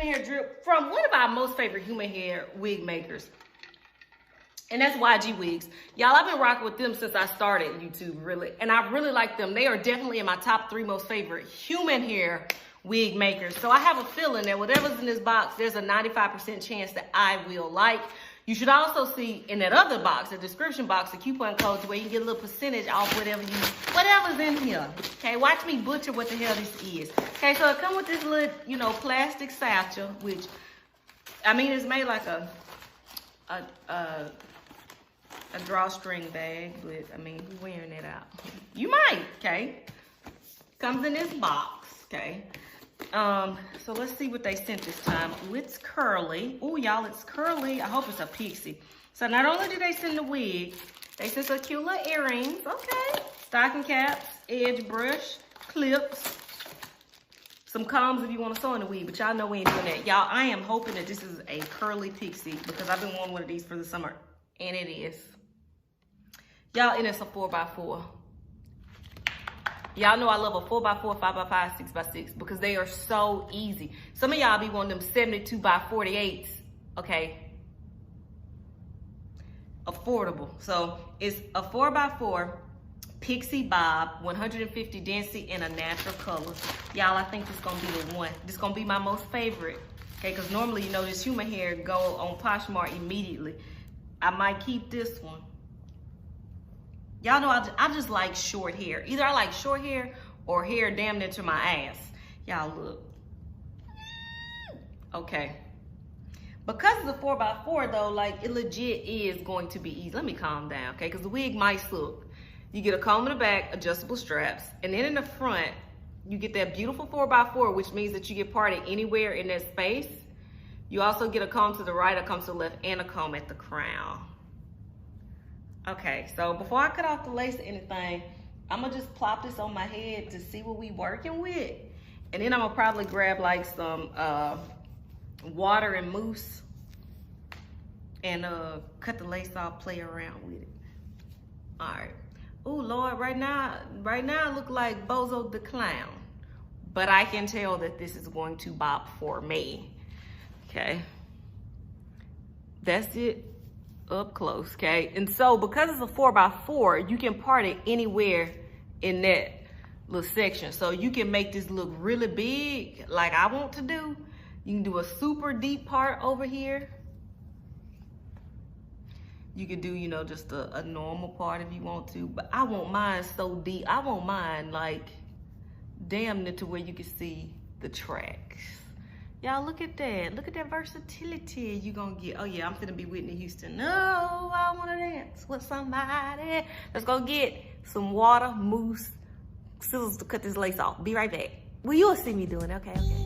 hair drip from one of our most favorite human hair wig makers. And that's YGwigs. Y'all, I've been rocking with them since I started YouTube, really. And I really like them. They are definitely in my top 3 most favorite human hair wig makers. So I have a feeling that whatever's in this box, there's a 95% chance that I will like. You should also see in that other box, the description box, the coupon codes where you can get a little percentage off whatever's in here. Okay, watch me butcher what the hell this is. Okay, so it comes with this little, you know, plastic satchel, which, I mean, it's made like a drawstring bag, but I mean, who's wearing it out? You might, okay? Comes in this box, okay? So let's see what they sent this time. Ooh, it's curly. Ooh, y'all, it's curly. I hope it's a Pixie. So not only did they send the wig, they sent some cute little earrings, okay? Stocking caps, edge brush, clips, some combs if you want to sew in the wig, but y'all know we ain't doing that. Y'all, I am hoping that this is a curly Pixie because I've been wanting one of these for the summer, and it is. Y'all, and it's a 4x4. Y'all know I love a 4x4, 5x5, 6x6 because they are so easy. Some of y'all be wanting them 72x48s, okay? Affordable. So it's a 4x4 Pixie Bob, 150 density in a natural color. Y'all, I think this is gonna be the one. This is gonna be my most favorite, okay? Because normally, you know, this human hair go on Poshmark immediately. I might keep this one. Y'all know I just like short hair. Either I like short hair or hair damn near to my ass. Y'all look. Okay. Because it's a 4x4 though, like it legit is going to be easy. Let me calm down, okay? Because the wig might look. You get a comb in the back, adjustable straps, and then in the front, you get that beautiful 4x4, which means that you get parted anywhere in that space. You also get a comb to the right, a comb to the left, and a comb at the crown. Okay, so before I cut off the lace or anything, I'm gonna just plop this on my head to see what we working with. And then I'm gonna probably grab like some water and mousse and cut the lace off, play around with it. All right. Oh Lord, right now I look like Bozo the Clown. But I can tell that this is going to bop for me. Okay. That's it. Up close, okay? And so because it's a 4x4, you can part it anywhere in that little section. So you can make this look really big like I want to do. You can do a super deep part over here. You could do, you know, just a normal part if you want to, but I want mine so deep. I want mine like damn near to where you can see the tracks. Y'all, look at that. Look at that versatility you gonna get. Oh yeah, I'm finna be Whitney Houston. No, I wanna dance with somebody. Let's go get some water, mousse, scissors to cut this lace off. Be right back. Well, you'll see me doing it. Okay, okay.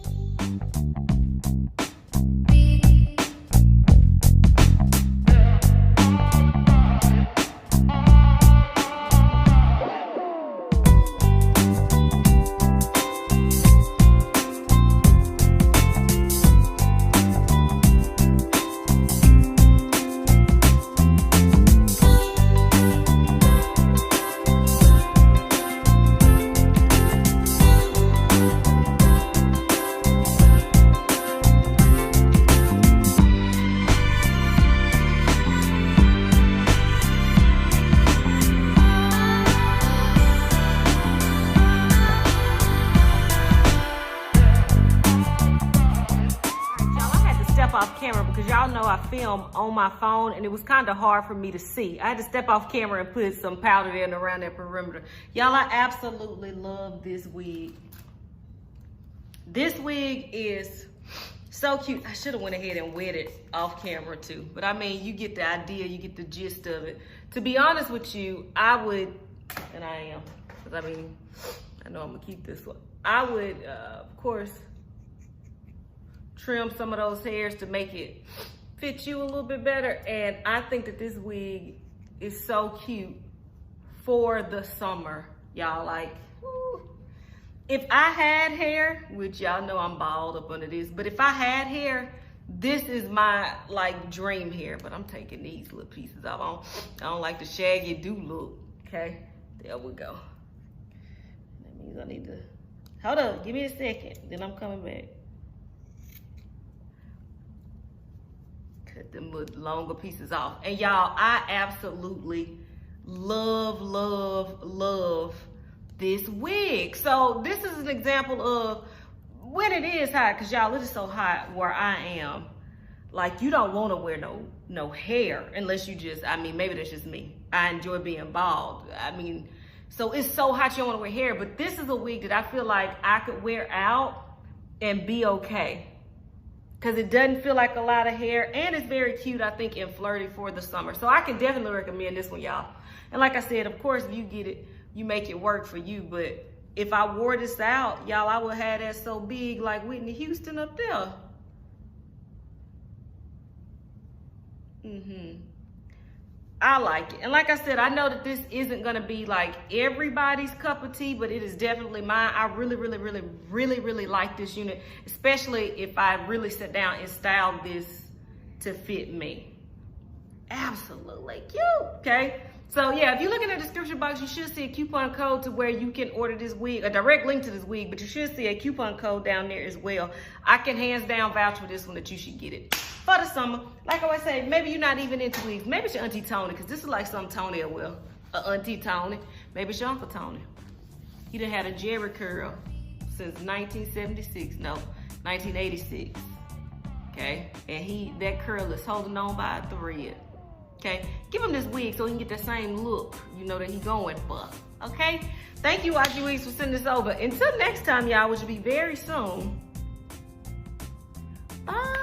Off camera because y'all know I film on my phone and it was kind of hard for me to see. I had to step off camera and put some powder in around that perimeter. Y'all, I absolutely love this wig. This wig is so cute. I should have went ahead and wet it off camera too. But I mean, you get the idea, you get the gist of it. To be honest with you, I would, and I am, because I mean, I know I'm gonna keep this one. I would, of course, trim some of those hairs to make it fit you a little bit better. And I think that this wig is so cute for the summer, y'all. Like, woo. If I had hair, which y'all know I'm bald up under this, but if I had hair, this is my like dream hair. But I'm taking these little pieces off. I don't like the shaggy do look, okay? There we go. That means I need to, hold up, give me a second, then I'm coming back. cut them little longer pieces off. And y'all, I absolutely love, love, love this wig. So this is an example of when it is hot, because y'all, it is so hot where I am. Like, you don't want to wear no hair unless you just, I mean, maybe that's just me. I enjoy being bald. I mean, so it's so hot you don't want to wear hair, but this is a wig that I feel like I could wear out and be okay. Because it doesn't feel like a lot of hair, and it's very cute, I think, and flirty for the summer. So I can definitely recommend this one, y'all. And like I said, of course, if you get it, you make it work for you. But if I wore this out, y'all, I would have that so big like Whitney Houston up there. I like it. And like I said, I know that this isn't gonna be like everybody's cup of tea, but it is definitely mine. I really, really, really, really, really like this unit, especially if I really sit down and style this to fit me. Absolutely cute, okay? So yeah, if you look in the description box, you should see a coupon code to where you can order this wig, a direct link to this wig, but you should see a coupon code down there as well. I can hands down vouch for this one that you should get it for the summer. Like I always say, maybe you're not even into wigs. Maybe it's your Auntie Tony, because this is like something Tony will. Auntie Tony. Maybe it's your Uncle Tony. He done had a Jerry curl since 1976, no, 1986. Okay, and that curl is holding on by a thread. Okay, give him this wig so he can get that same look, you know, that he going for. Okay, thank you, YGwigs, for sending this over. Until next time, y'all, which will be very soon. Bye.